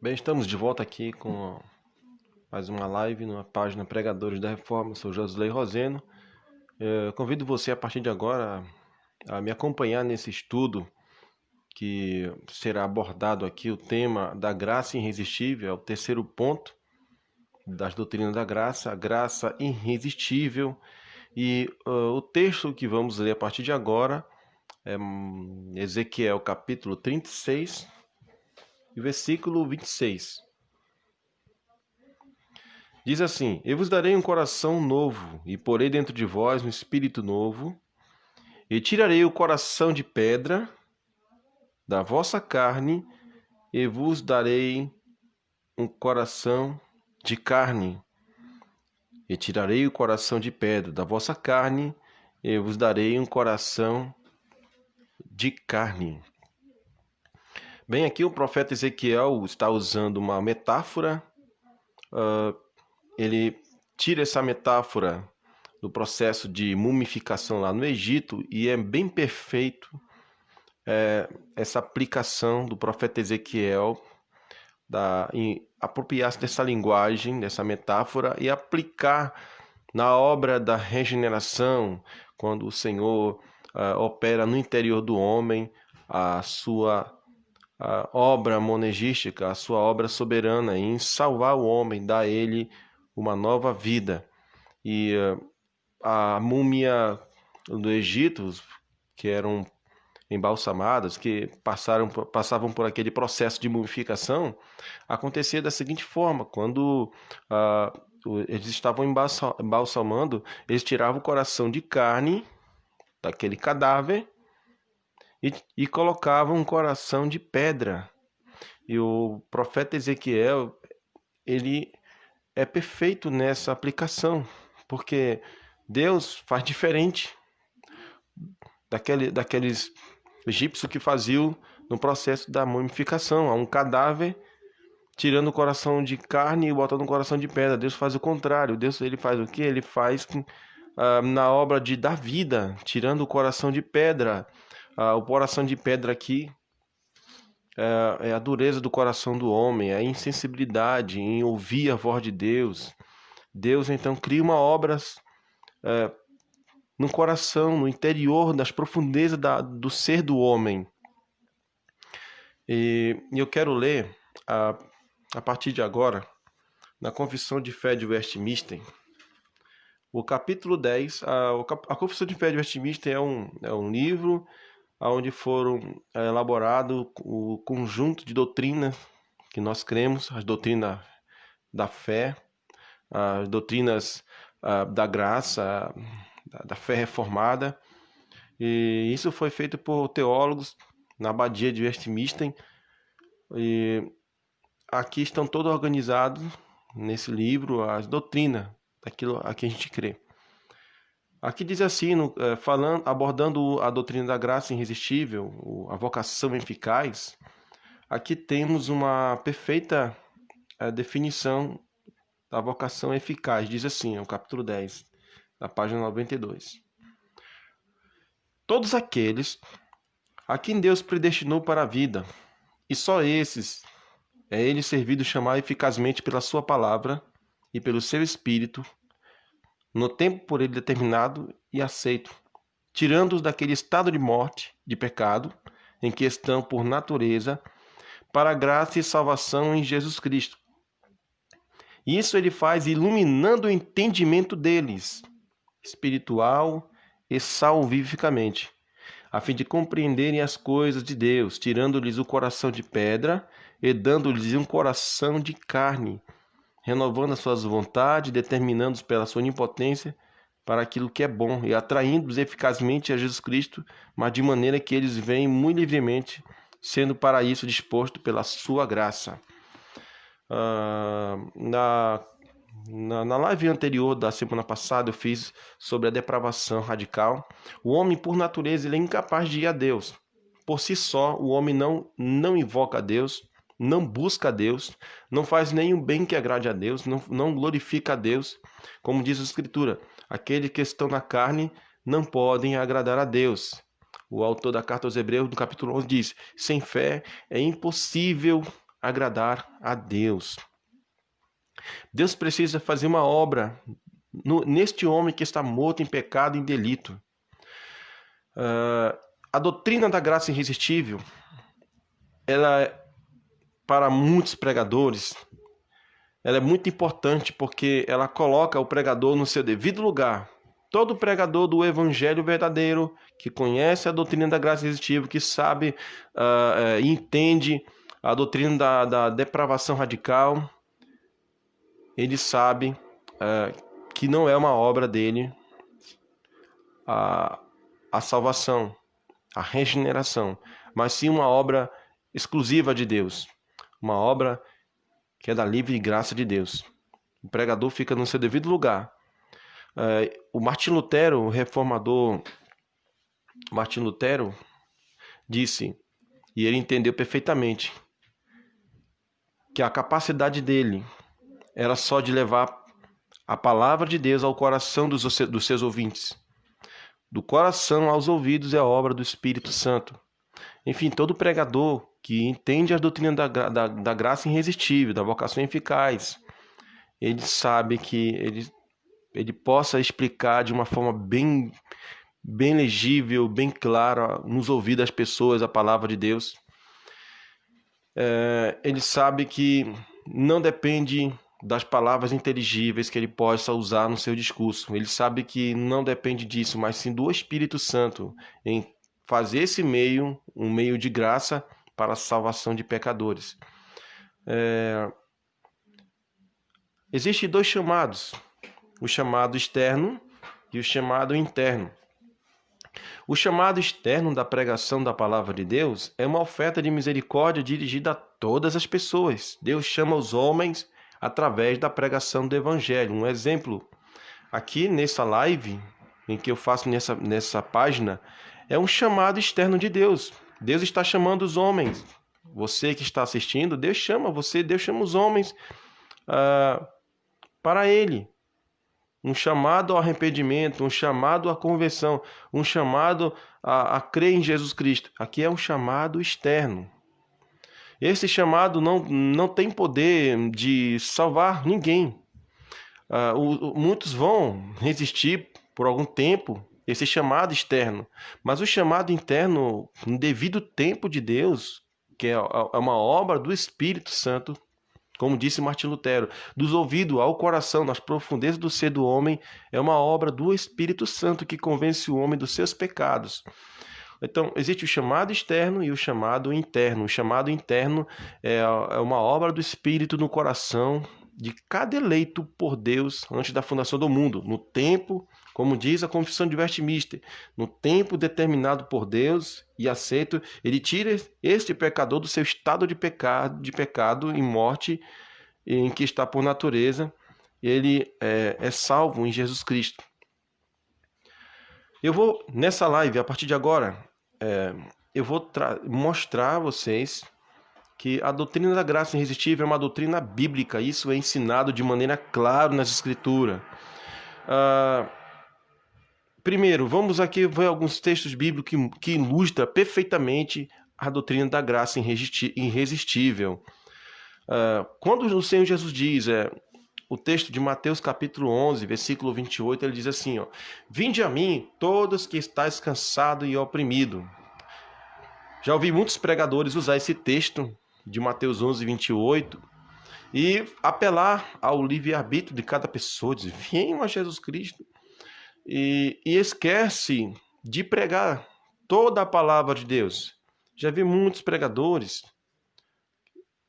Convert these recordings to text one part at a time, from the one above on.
Bem, estamos de volta aqui com mais uma live na página Pregadores da Reforma. Sou Josley Roseno. Convido você a partir de agora a me acompanhar nesse estudo que será abordado aqui o tema da graça irresistível, é o terceiro ponto das doutrinas da graça, a graça irresistível. E o texto que vamos ler a partir de agora é Ezequiel capítulo 36 e versículo 26. Diz assim: Eu vos darei um coração novo, e porei dentro de vós um espírito novo, e tirarei o coração de pedra da vossa carne, e vos darei um coração de carne. E tirarei o coração de pedra da vossa carne, e vos darei um coração de carne. Bem, aqui o profeta Ezequiel está usando uma metáfora. Ele tira essa metáfora do processo de mumificação lá no Egito, e é bem perfeito essa aplicação do profeta Ezequiel, apropriar-se dessa linguagem, dessa metáfora, e aplicar na obra da regeneração, quando o Senhor opera no interior do homem a sua obra monergística, a sua obra soberana em salvar o homem, dar a ele uma nova vida. E a múmia do Egito, que eram embalsamadas, que passavam por aquele processo de mumificação, acontecia da seguinte forma: quando eles estavam embalsamando, eles tiravam o coração de carne daquele cadáver e colocavam um coração de pedra. E o profeta Ezequiel, ele é perfeito nessa aplicação, porque Deus faz diferente daqueles egípcios que faziam no processo da mumificação, a um cadáver, tirando o coração de carne e botando o coração de pedra. Deus faz o contrário. Deus, ele faz o quê? Ele faz na obra de dar vida, tirando o coração de pedra. O coração de pedra aqui é a dureza do coração do homem, é a insensibilidade em ouvir a voz de Deus. Deus então cria uma obra no coração, no interior, das profundezas do ser do homem. E eu quero ler, a partir de agora, na Confissão de Fé de Westminster, o capítulo 10. A Confissão de Fé de Westminster é um livro onde foram elaborados o conjunto de doutrinas que nós cremos, as doutrinas da fé, as doutrinas da graça, da fé reformada. E isso foi feito por teólogos na Abadia de Westminster. E aqui estão todos organizados nesse livro as doutrinas daquilo a que a gente crê. Aqui diz assim, abordando a doutrina da graça irresistível, a vocação eficaz. Aqui temos uma perfeita definição da vocação eficaz. Diz assim, o capítulo 10, na página 92. Todos aqueles a quem Deus predestinou para a vida, e só esses é ele servido chamar eficazmente pela sua palavra e pelo seu Espírito, no tempo por ele determinado e aceito, tirando-os daquele estado de morte, de pecado, em que estão por natureza, para a graça e salvação em Jesus Cristo. Isso ele faz iluminando o entendimento deles, espiritual e salvificamente, a fim de compreenderem as coisas de Deus, tirando-lhes o coração de pedra e dando-lhes um coração de carne, renovando as suas vontades, determinando-os pela sua onipotência para aquilo que é bom e atraindo-os eficazmente a Jesus Cristo, mas de maneira que eles veem muito livremente, sendo para isso disposto pela sua graça. Na live anterior da semana passada eu fiz sobre a depravação radical. O homem, por natureza, ele é incapaz de ir a Deus. Por si só, o homem não invoca a Deus, não busca a Deus, não faz nenhum bem que agrade a Deus, não glorifica a Deus. Como diz a Escritura, aqueles que estão na carne não podem agradar a Deus. O autor da carta aos Hebreus, no capítulo 11, diz: sem fé é impossível agradar a Deus. Deus precisa fazer uma obra neste homem que está morto em pecado e em delito. A doutrina da graça irresistível, ela, para muitos pregadores, ela é muito importante porque ela coloca o pregador no seu devido lugar. Todo pregador do evangelho verdadeiro, que conhece a doutrina da graça irresistível, que sabe e entende a doutrina da depravação radical, ele sabe que não é uma obra dele a salvação, a regeneração, mas sim uma obra exclusiva de Deus, uma obra que é da livre graça de Deus. O pregador fica no seu devido lugar. O Martim Lutero, o reformador Martim Lutero, disse, e ele entendeu perfeitamente, que a capacidade dele era só de levar a palavra de Deus ao coração dos seus ouvintes. Do coração aos ouvidos é a obra do Espírito Santo. Enfim, todo pregador que entende a doutrina da graça irresistível, da vocação eficaz, ele sabe que ele possa explicar de uma forma bem legível, bem clara, nos ouvidos das pessoas a palavra de Deus. Ele sabe que não depende das palavras inteligíveis que ele possa usar no seu discurso. Ele sabe que não depende disso, mas sim do Espírito Santo em fazer esse meio, um meio de graça para a salvação de pecadores. Existem dois chamados, o chamado externo e o chamado interno. O chamado externo da pregação da palavra de Deus é uma oferta de misericórdia dirigida a todas as pessoas. Deus chama os homens através da pregação do Evangelho. Um exemplo, aqui nessa live, em que eu faço nessa página, é um chamado externo de Deus. Deus está chamando os homens. Você que está assistindo, Deus chama você, Deus chama os homens para Ele. Um chamado ao arrependimento, um chamado à conversão, um chamado a crer em Jesus Cristo. Aqui é um chamado externo. Esse chamado não tem poder de salvar ninguém. Muitos vão resistir por algum tempo esse chamado externo, mas o chamado interno, no devido tempo de Deus, que é uma obra do Espírito Santo, como disse Martim Lutero, dos ouvidos ao coração, nas profundezas do ser do homem, é uma obra do Espírito Santo que convence o homem dos seus pecados. Então, existe o chamado externo e o chamado interno. O chamado interno é uma obra do Espírito no coração de cada eleito por Deus antes da fundação do mundo. No tempo, como diz a Confissão de Westminster, no tempo determinado por Deus e aceito, ele tira este pecador do seu estado de pecado e morte em que está por natureza. Ele é salvo em Jesus Cristo. Eu vou, nessa live, a partir de agora, eu vou mostrar a vocês que a doutrina da graça irresistível é uma doutrina bíblica. Isso é ensinado de maneira clara nas Escrituras. Primeiro, vamos aqui ver alguns textos bíblicos que ilustram perfeitamente a doutrina da graça irresistível. Quando o Senhor Jesus diz, o texto de Mateus capítulo 11, versículo 28, ele diz assim, vinde a mim, todos que estáis cansados e oprimidos. Já ouvi muitos pregadores usar esse texto de Mateus 11, 28 e apelar ao livre-arbítrio de cada pessoa, dizer, venham a Jesus Cristo. E esquece de pregar toda a palavra de Deus. Já vi muitos pregadores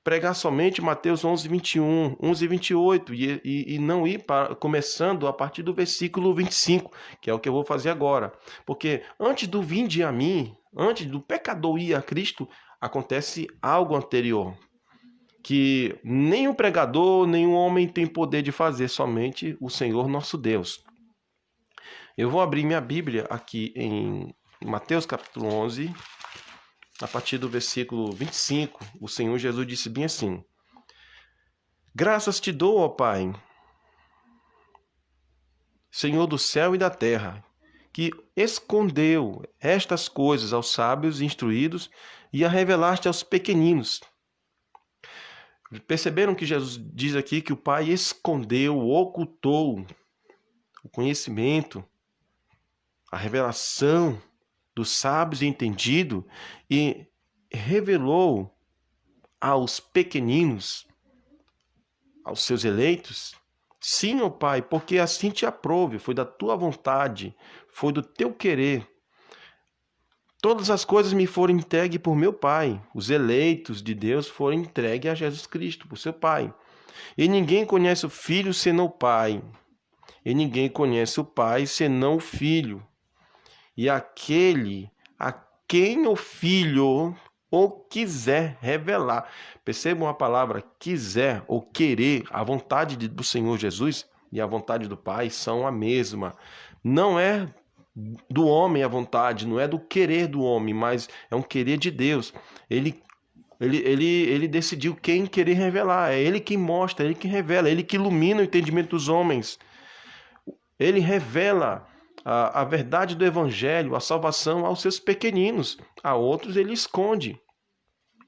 pregar somente Mateus 11, 21, 11 e 28 e não ir começando a partir do versículo 25, que é o que eu vou fazer agora. Porque antes do vinde a mim, antes do pecador ir a Cristo, acontece algo anterior, que nem o pregador, nem o homem tem poder de fazer, somente o Senhor nosso Deus. Eu vou abrir minha Bíblia aqui em Mateus capítulo 11, a partir do versículo 25, o Senhor Jesus disse bem assim: Graças te dou, ó Pai, Senhor do céu e da terra, que escondeu estas coisas aos sábios e instruídos e a revelaste aos pequeninos. Perceberam que Jesus diz aqui que o Pai escondeu, ocultou o conhecimento, a revelação dos sábios e entendidos e revelou aos pequeninos, aos seus eleitos? Sim, ó Pai, porque assim te aprouve, foi da tua vontade, foi do teu querer. Todas as coisas me foram entregues por meu Pai. Os eleitos de Deus foram entregues a Jesus Cristo, por seu Pai. E ninguém conhece o Filho senão o Pai. E ninguém conhece o Pai senão o Filho. E aquele a quem o Filho o quiser revelar. Percebam a palavra quiser ou querer. A vontade do Senhor Jesus e a vontade do Pai são a mesma. Não é do homem a vontade, não é do querer do homem, mas é um querer de Deus. Ele decidiu quem querer revelar. É Ele quem mostra, é Ele que revela, é Ele que ilumina o entendimento dos homens. Ele revela a verdade do Evangelho, a salvação aos seus pequeninos. A outros ele esconde.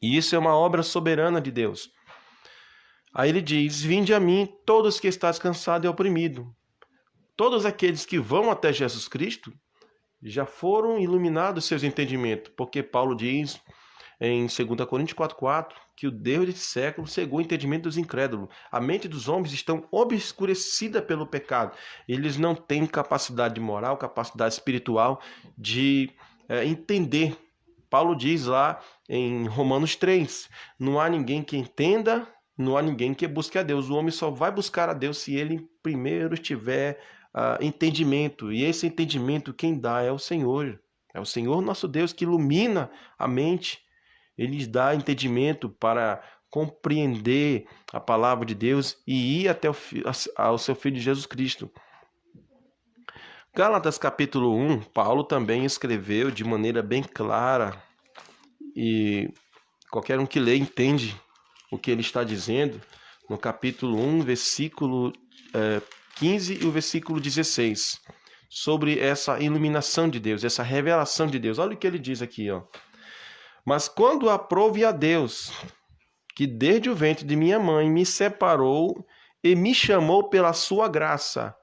E isso é uma obra soberana de Deus. Aí ele diz: Vinde a mim, todos que estáis cansados e oprimidos. Todos aqueles que vão até Jesus Cristo já foram iluminados seus entendimentos, porque Paulo diz em 2 Coríntios 4,4 que o Deus desse século cegou o entendimento dos incrédulos. A mente dos homens estão obscurecida pelo pecado. Eles não têm capacidade moral, capacidade espiritual de entender. Paulo diz lá em Romanos 3, não há ninguém que entenda, não há ninguém que busque a Deus. O homem só vai buscar a Deus se ele primeiro tiver entendimento. E esse entendimento quem dá é o Senhor. É o Senhor nosso Deus que ilumina a mente. Ele lhes dá entendimento para compreender a palavra de Deus e ir até ao seu Filho Jesus Cristo. Gálatas capítulo 1, Paulo também escreveu de maneira bem clara e qualquer um que lê entende o que ele está dizendo no capítulo 1, versículo 15 e o versículo 16, sobre essa iluminação de Deus, essa revelação de Deus. Olha o que ele diz aqui, ó. Mas quando aprove a Deus, que desde o ventre de minha mãe me separou e me chamou pela sua graça,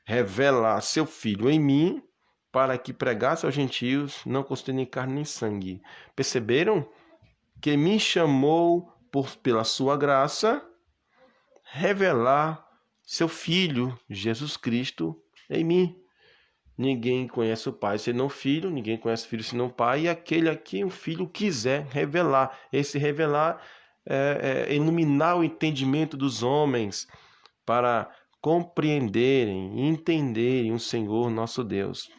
revelar seu Filho em mim, para que pregasse aos gentios, não constando em carne nem sangue. Perceberam? Que me chamou pela sua graça, revelar seu Filho, Jesus Cristo, em mim. Ninguém conhece o Pai senão o Filho, ninguém conhece o Filho senão o Pai, e aquele a quem o Filho quiser revelar. Esse revelar é iluminar o entendimento dos homens para compreenderem e entenderem o Senhor nosso Deus.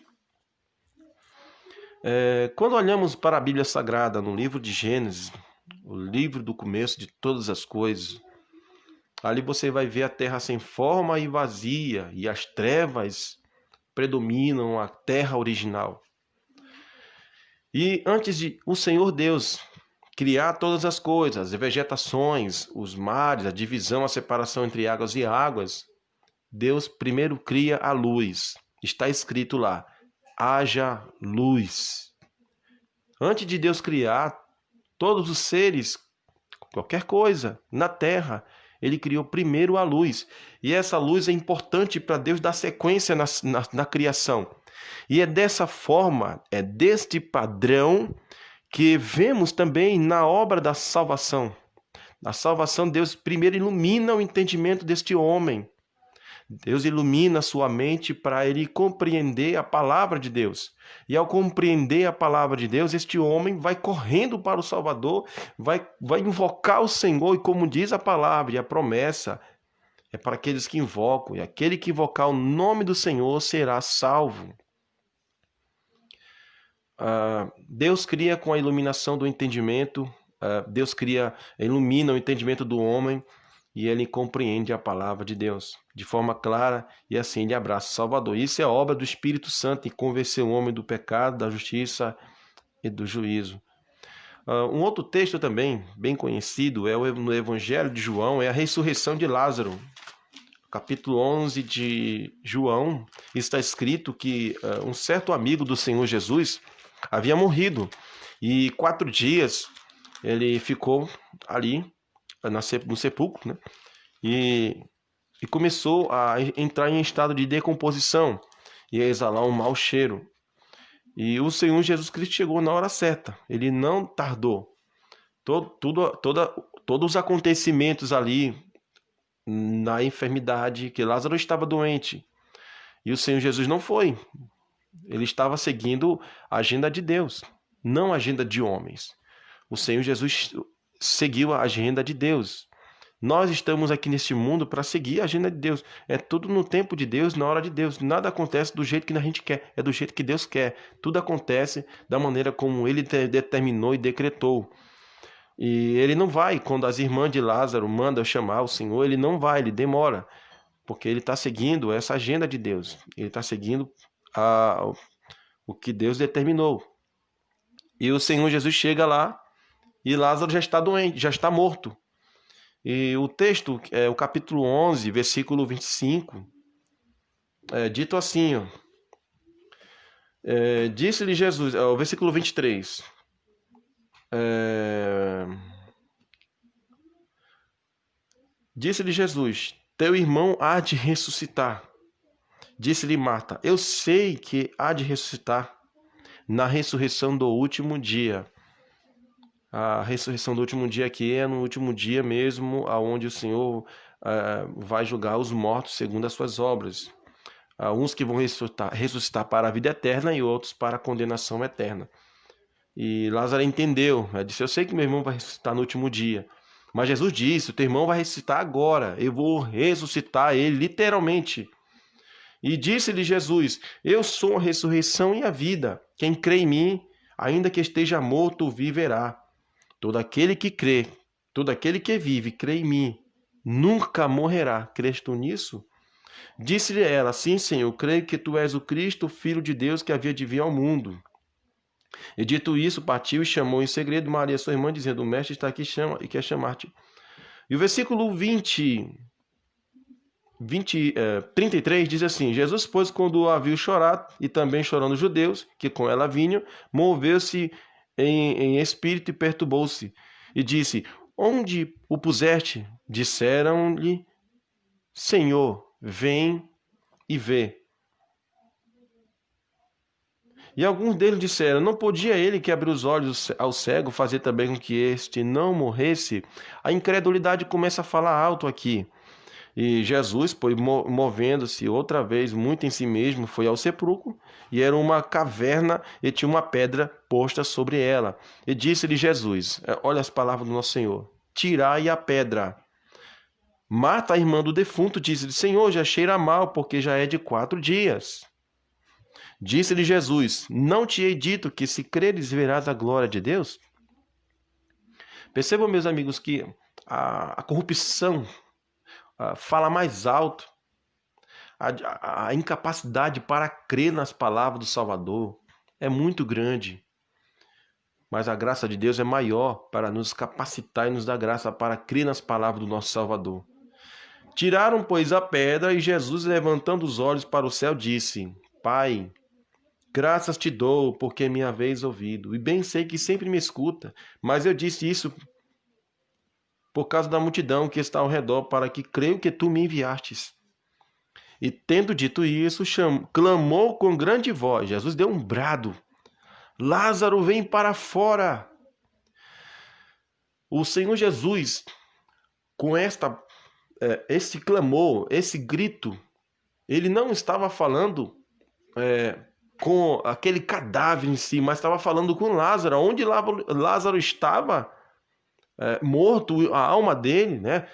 Quando olhamos para a Bíblia Sagrada, no livro de Gênesis, o livro do começo de todas as coisas, ali você vai ver a terra sem forma e vazia, e as trevas predominam a terra original. E antes de o Senhor Deus criar todas as coisas, as vegetações, os mares, a divisão, a separação entre águas e águas, Deus primeiro cria a luz. Está escrito lá: haja luz. Antes de Deus criar todos os seres, qualquer coisa na terra, ele criou primeiro a luz. E essa luz é importante para Deus dar sequência na criação. E é dessa forma, é deste padrão que vemos também na obra da salvação. Na salvação, Deus primeiro ilumina o entendimento deste homem. Deus ilumina sua mente para ele compreender a palavra de Deus. E ao compreender a palavra de Deus, este homem vai correndo para o Salvador, vai invocar o Senhor, e como diz a palavra e a promessa, é para aqueles que invocam, e aquele que invocar o nome do Senhor será salvo. Deus cria com a iluminação do entendimento, Deus ilumina o entendimento do homem, e ele compreende a palavra de Deus de forma clara e assim ele abraça o Salvador. Isso é obra do Espírito Santo em convencer o homem do pecado, da justiça e do juízo. Um outro texto também bem conhecido é no Evangelho de João, é a ressurreição de Lázaro. Capítulo 11 de João, está escrito que um certo amigo do Senhor Jesus havia morrido e 4 dias ele ficou ali no sepulcro, né? E começou a entrar em estado de decomposição e a exalar um mau cheiro. E o Senhor Jesus Cristo chegou na hora certa, ele não tardou. Todos os acontecimentos ali na enfermidade, que Lázaro estava doente, e o Senhor Jesus não foi. Ele estava seguindo a agenda de Deus, não a agenda de homens. O Senhor Jesus seguiu a agenda de Deus. Nós estamos aqui neste mundo para seguir a agenda de Deus. É tudo no tempo de Deus, na hora de Deus. Nada acontece do jeito que a gente quer, é do jeito que Deus quer. Tudo acontece da maneira como Ele determinou e decretou. E ele não vai, quando as irmãs de Lázaro mandam chamar o Senhor, ele não vai, ele demora, porque ele está seguindo essa agenda de Deus. Ele está seguindo o que Deus determinou. E o Senhor Jesus chega lá e Lázaro já está doente, já está morto. E o texto, o capítulo 11, versículo 25, dito assim, disse-lhe Jesus, o versículo 23, disse-lhe Jesus, teu irmão há de ressuscitar. Disse-lhe Marta, eu sei que há de ressuscitar na ressurreição do último dia. A ressurreição do último dia aqui é no último dia mesmo, aonde o Senhor vai julgar os mortos segundo as suas obras. Uns que vão ressuscitar para a vida eterna e outros para a condenação eterna. E Lázaro entendeu, disse, eu sei que meu irmão vai ressuscitar no último dia. Mas Jesus disse, o teu irmão vai ressuscitar agora, eu vou ressuscitar ele literalmente. E disse-lhe Jesus, eu sou a ressurreição e a vida. Quem crê em mim, ainda que esteja morto, viverá. Todo aquele que crê, todo aquele que vive, crê em mim, nunca morrerá. Crês tu nisso? Disse-lhe ela, sim, Senhor, creio que tu és o Cristo, o Filho de Deus, que havia de vir ao mundo. E dito isso, partiu e chamou em segredo Maria, sua irmã, dizendo, o mestre está aqui e quer chamar-te. E o versículo 33 diz assim, Jesus, pois, quando a viu chorar, e também chorando os judeus, que com ela vinham, moveu-se em espírito e perturbou-se, e disse, onde o puseste? Disseram-lhe, Senhor, vem e vê. E alguns deles disseram, não podia ele que abriu os olhos ao cego fazer também com que este não morresse? A incredulidade começa a falar alto aqui. E Jesus, pois, movendo-se outra vez muito em si mesmo, foi ao sepulcro, e era uma caverna, e tinha uma pedra posta sobre ela. E disse-lhe Jesus, olha as palavras do nosso Senhor, tirai a pedra. Marta, a irmã do defunto, disse-lhe, Senhor, já cheira mal, porque já é de 4 dias. Disse-lhe Jesus, não te hei dito que se creres verás a glória de Deus? Percebam, meus amigos, que a corrupção fala mais alto, a incapacidade para crer nas palavras do Salvador é muito grande. Mas a graça de Deus é maior para nos capacitar e nos dar graça para crer nas palavras do nosso Salvador. Tiraram, pois, a pedra e Jesus, levantando os olhos para o céu, disse, Pai, graças te dou, porque me haveis ouvido. E bem sei que sempre me escuta, mas eu disse isso por causa da multidão que está ao redor, para que creio que tu me enviastes. E tendo dito isso, clamou com grande voz. Jesus deu um brado. Lázaro, vem para fora. O Senhor Jesus, com esse clamor, esse grito, ele não estava falando com aquele cadáver em si, mas estava falando com Lázaro. Onde Lázaro estava morto, a alma dele, né?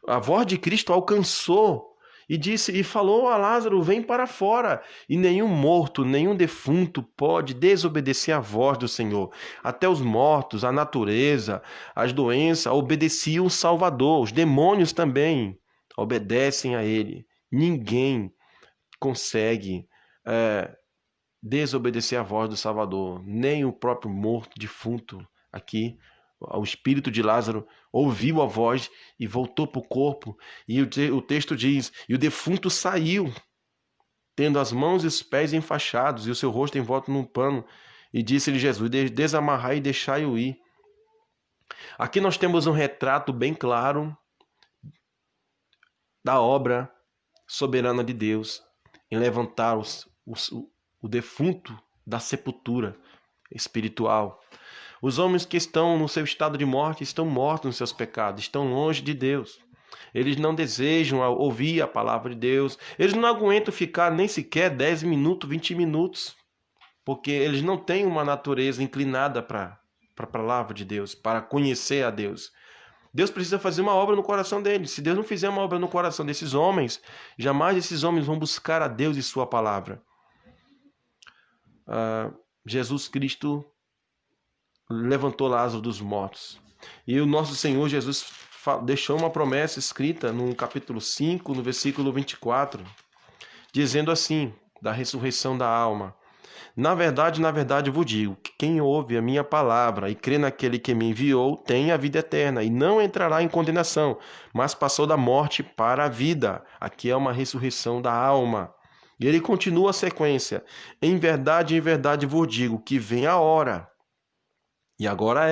A voz de Cristo alcançou E disse e falou a Lázaro: vem para fora. E nenhum morto, nenhum defunto pode desobedecer à voz do Senhor. Até os mortos, a natureza, as doenças obedeciam o Salvador. Os demônios também obedecem a ele. Ninguém consegue desobedecer à voz do Salvador, nem o próprio morto, defunto aqui. O espírito de Lázaro ouviu a voz e voltou para o corpo. E o texto diz: e o defunto saiu, tendo as mãos e os pés enfaixados, e o seu rosto envolto num pano. E disse-lhe Jesus: desamarrai e deixai-o ir. Aqui nós temos um retrato bem claro da obra soberana de Deus em levantar o defunto da sepultura espiritual. Os homens que estão no seu estado de morte estão mortos nos seus pecados, estão longe de Deus. Eles não desejam ouvir a palavra de Deus. Eles não aguentam ficar nem sequer 10 minutos, 20 minutos, porque eles não têm uma natureza inclinada para a palavra de Deus, para conhecer a Deus. Deus precisa fazer uma obra no coração deles. Se Deus não fizer uma obra no coração desses homens, jamais esses homens vão buscar a Deus e sua palavra. Jesus Cristo levantou Lázaro dos mortos. E o nosso Senhor Jesus deixou uma promessa escrita no capítulo 5, no versículo 24, dizendo assim, da ressurreição da alma: na verdade, vos digo, que quem ouve a minha palavra e crê naquele que me enviou, tem a vida eterna e não entrará em condenação, mas passou da morte para a vida. Aqui é uma ressurreição da alma. E ele continua a sequência: em verdade vos digo, que vem a hora, e agora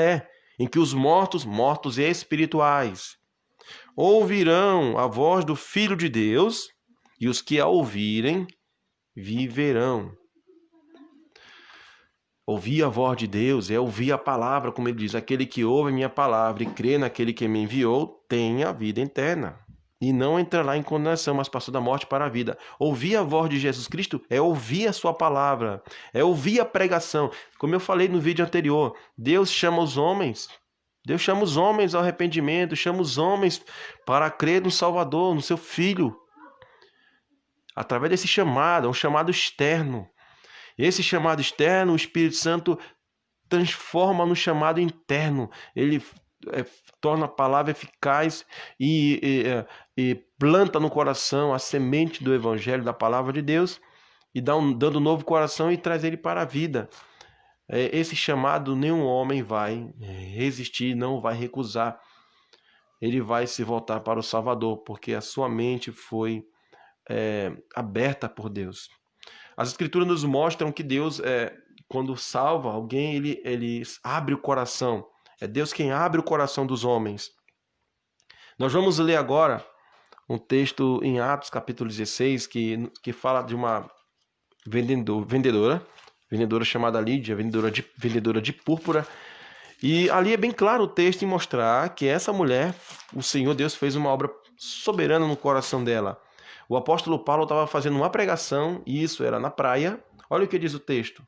em que os mortos espirituais, ouvirão a voz do Filho de Deus, e os que a ouvirem viverão. Ouvir a voz de Deus é ouvir a palavra, como ele diz: aquele que ouve a minha palavra e crê naquele que me enviou tem a vida eterna e não entrará em condenação, mas passou da morte para a vida. Ouvir a voz de Jesus Cristo é ouvir a sua palavra, é ouvir a pregação. Como eu falei no vídeo anterior, Deus chama os homens ao arrependimento, chama os homens para crer no Salvador, no seu Filho. Através desse chamado, é um chamado externo. Esse chamado externo, o Espírito Santo transforma no chamado interno. Ele torna a palavra eficaz e planta no coração a semente do Evangelho, da palavra de Deus, e dando um novo coração e traz ele para a vida. Esse chamado nenhum homem vai resistir, não vai recusar. Ele vai se voltar para o Salvador, porque a sua mente foi aberta por Deus. As Escrituras nos mostram que Deus, quando salva alguém, ele abre o coração. É Deus quem abre o coração dos homens. Nós vamos ler agora um texto em Atos, capítulo 16, que fala de uma vendedora chamada Lídia, vendedora de púrpura. E ali é bem claro o texto em mostrar que essa mulher, o Senhor Deus fez uma obra soberana no coração dela. O apóstolo Paulo estava fazendo uma pregação, e isso era na praia. Olha o que diz o texto.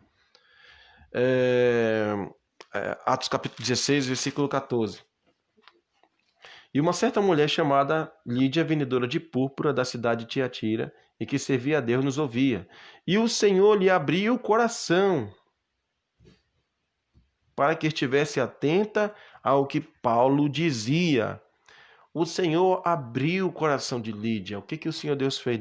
Atos capítulo 16, versículo 14. E uma certa mulher chamada Lídia, vendedora de púrpura da cidade de Tiatira, e que servia a Deus, nos ouvia. E o Senhor lhe abriu o coração para que estivesse atenta ao que Paulo dizia. O Senhor abriu o coração de Lídia. O que o Senhor Deus fez?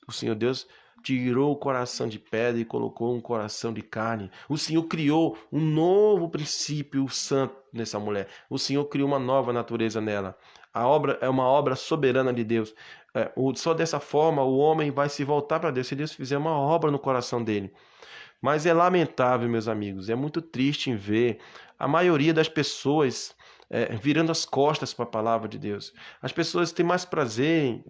O Senhor Deus tirou o coração de pedra e colocou um coração de carne. O Senhor criou um novo princípio santo nessa mulher. O Senhor criou uma nova natureza nela. A obra é uma obra soberana de Deus. Só dessa forma o homem vai se voltar para Deus, se Deus fizer uma obra no coração dele. Mas é lamentável, meus amigos, é muito triste em ver a maioria das pessoas virando as costas para a palavra de Deus. As pessoas têm mais prazer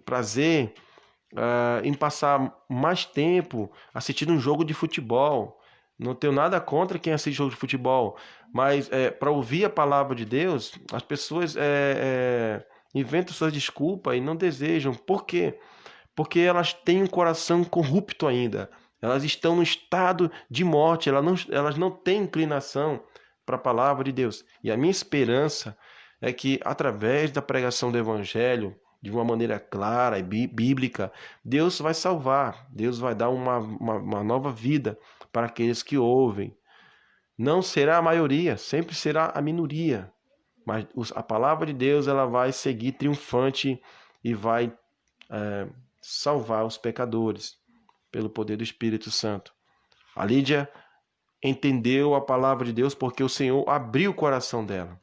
em passar mais tempo assistindo um jogo de futebol. Não tenho nada contra quem assiste jogo de futebol, mas para ouvir a palavra de Deus, as pessoas inventam suas desculpas e não desejam. Por quê? Porque elas têm um coração corrupto ainda. Elas estão no estado de morte, elas não têm inclinação para a palavra de Deus. E a minha esperança é que, através da pregação do Evangelho, de uma maneira clara e bíblica, Deus vai salvar, Deus vai dar uma nova vida para aqueles que ouvem. Não será a maioria, sempre será a minoria, mas a palavra de Deus ela vai seguir triunfante e vai salvar os pecadores pelo poder do Espírito Santo. A Lídia entendeu a palavra de Deus porque o Senhor abriu o coração dela.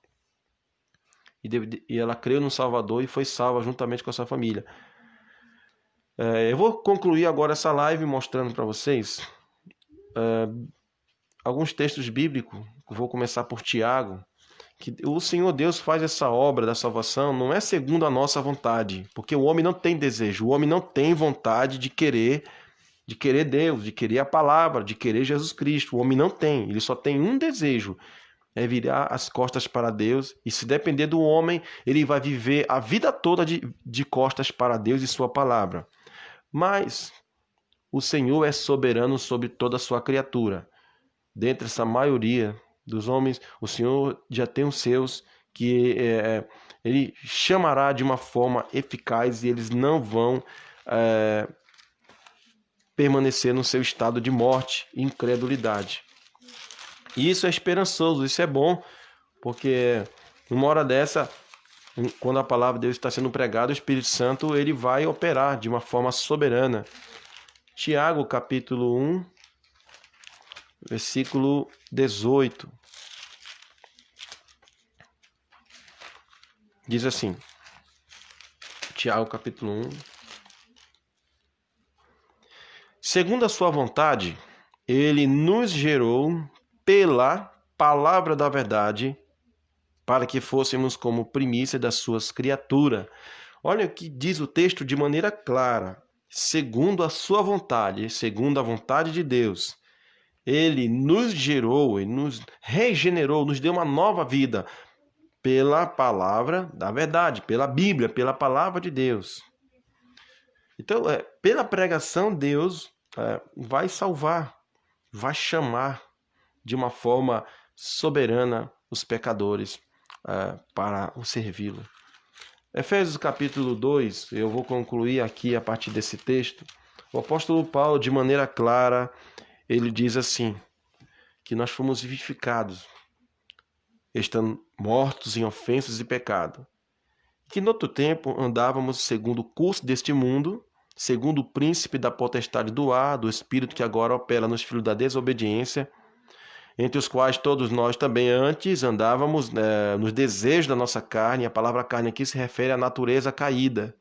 E ela creu no Salvador e foi salva juntamente com a sua família. Eu vou concluir agora essa live mostrando para vocês alguns textos bíblicos. Vou começar por Tiago. Que o Senhor Deus faz essa obra da salvação não é segundo a nossa vontade, porque o homem não tem desejo, o homem não tem vontade de querer Deus, de querer a palavra, de querer Jesus Cristo. O homem não tem, ele só tem um desejo, é virar as costas para Deus, e se depender do homem, ele vai viver a vida toda de costas para Deus e sua palavra. Mas o Senhor é soberano sobre toda a sua criatura. Dentre essa maioria dos homens, o Senhor já tem os seus que ele chamará de uma forma eficaz e eles não vão permanecer no seu estado de morte e incredulidade. E isso é esperançoso, isso é bom, porque numa hora dessa, quando a palavra de Deus está sendo pregada, o Espírito Santo ele vai operar de uma forma soberana. Tiago, capítulo 1, versículo 18. Diz assim, Tiago, capítulo 1. Segundo a sua vontade, ele nos gerou pela palavra da verdade, para que fôssemos como primícia das suas criaturas. Olha o que diz o texto de maneira clara. Segundo a sua vontade, segundo a vontade de Deus, ele nos gerou, ele nos regenerou, nos deu uma nova vida pela palavra da verdade, pela Bíblia, pela palavra de Deus. Então, pela pregação, Deus vai salvar, vai chamar de uma forma soberana os pecadores para o servi-lo. Efésios capítulo 2, eu vou concluir aqui a partir desse texto. O apóstolo Paulo, de maneira clara, ele diz assim, que nós fomos vivificados, estando mortos em ofensas e pecado, que no outro tempo andávamos segundo o curso deste mundo, segundo o príncipe da potestade do ar, do espírito que agora opera nos filhos da desobediência, entre os quais todos nós também antes andávamos nos desejos da nossa carne. A palavra carne aqui se refere à natureza caída,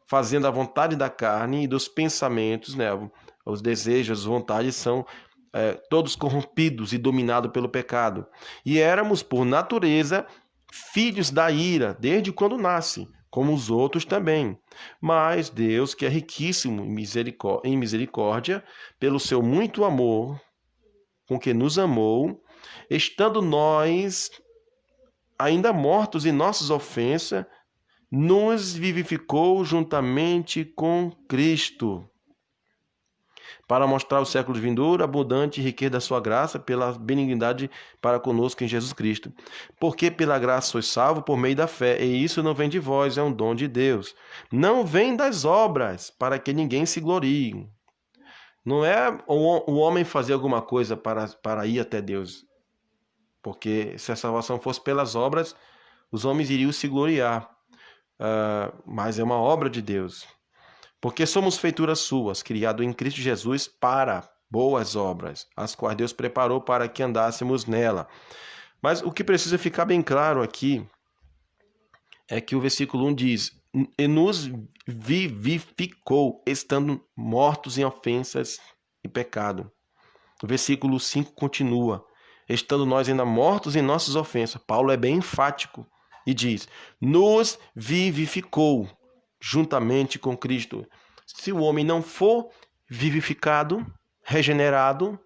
fazendo a vontade da carne e dos pensamentos, os desejos, as vontades são todos corrompidos e dominados pelo pecado. E éramos, por natureza, filhos da ira, desde quando nasce, como os outros também. Mas Deus, que é riquíssimo em misericórdia, pelo seu muito amor, com que nos amou, estando nós ainda mortos em nossas ofensas, nos vivificou juntamente com Cristo, para mostrar os séculos vindouros a abundante riqueza da sua graça, pela benignidade para conosco em Jesus Cristo. Porque pela graça sois salvos por meio da fé, e isso não vem de vós, é um dom de Deus. Não vem das obras, para que ninguém se glorie. Não é o homem fazer alguma coisa para ir até Deus. Porque se a salvação fosse pelas obras, os homens iriam se gloriar. Mas é uma obra de Deus. Porque somos feituras suas, criados em Cristo Jesus para boas obras, as quais Deus preparou para que andássemos nela. Mas o que precisa ficar bem claro aqui é que o versículo 1 diz: e nos vivificou, estando mortos em ofensas e pecado. O versículo 5 continua: estando nós ainda mortos em nossas ofensas. Paulo é bem enfático e diz: nos vivificou juntamente com Cristo. Se o homem não for vivificado, regenerado,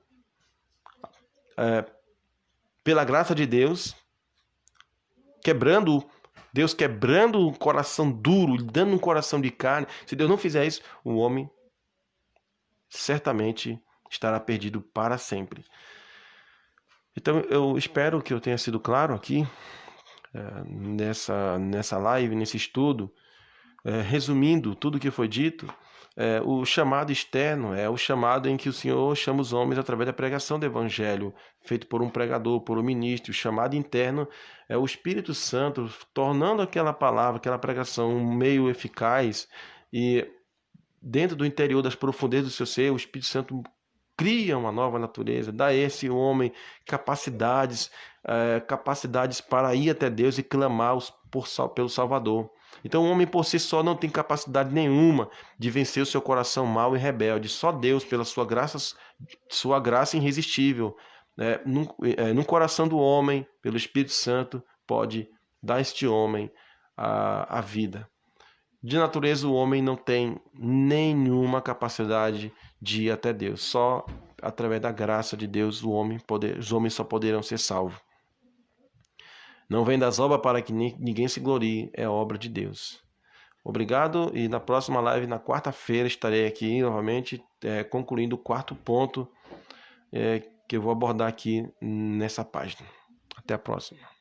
pela graça de Deus, Deus quebrando o coração duro, dando um coração de carne, se Deus não fizer isso, o homem certamente estará perdido para sempre. Então eu espero que eu tenha sido claro aqui, nessa live, nesse estudo, resumindo tudo o que foi dito, o chamado externo é o chamado em que o Senhor chama os homens através da pregação do Evangelho, feito por um pregador, por um ministro. O chamado interno é o Espírito Santo tornando aquela palavra, aquela pregação um meio eficaz, e dentro do interior das profundezas do seu ser, o Espírito Santo cria uma nova natureza, dá a esse homem capacidades, capacidades para ir até Deus e clamar pelo Salvador. Então o homem por si só não tem capacidade nenhuma de vencer o seu coração mau e rebelde. Só Deus, pela sua graça irresistível, no coração do homem, pelo Espírito Santo, pode dar a este homem a vida. De natureza, o homem não tem nenhuma capacidade de ir até Deus. Só através da graça de Deus os homens só poderão ser salvos. Não vem das obras para que ninguém se glorie, é obra de Deus. Obrigado, e na próxima live, na quarta-feira, estarei aqui novamente concluindo o quarto ponto que eu vou abordar aqui nessa página. Até a próxima.